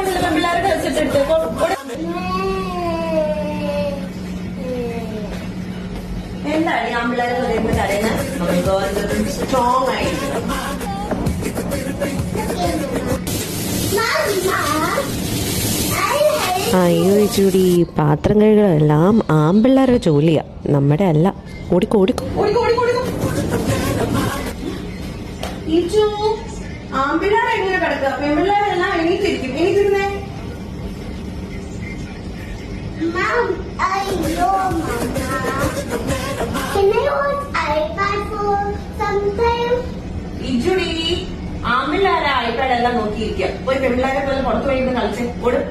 പെൺപിള്ളേരുടെ വെച്ചിട്ടുണ്ട് എന്താണ് ആമ്പിള്ളേരെ പറയുന്ന കരയുന്ന സ്ട്രോങ് ആയിരിക്കും. അയ്യോ ചൂടി, പാത്രം കഴുകലെല്ലാം ആമ്പിള്ളേരുടെ ജോലിയാ, നമ്മുടെ അല്ല. ഓടിക്കോ ഓടിക്കോ. ആമ്പിള്ളേരെ എങ്ങനെ കിടക്കുക, പെൺപിള്ളേരെല്ലാം എണീറ്റിരിക്കും. എണീറ്റിരുന്നേ. ഇജുടി ആമ്പിള്ളേരെ ഐപാഡ് എല്ലാം നോക്കിയിരിക്കുക. പോയി പെൺപിള്ളേരെ പോലെ പുറത്തു പോയി കളിച്ച് ഓടും.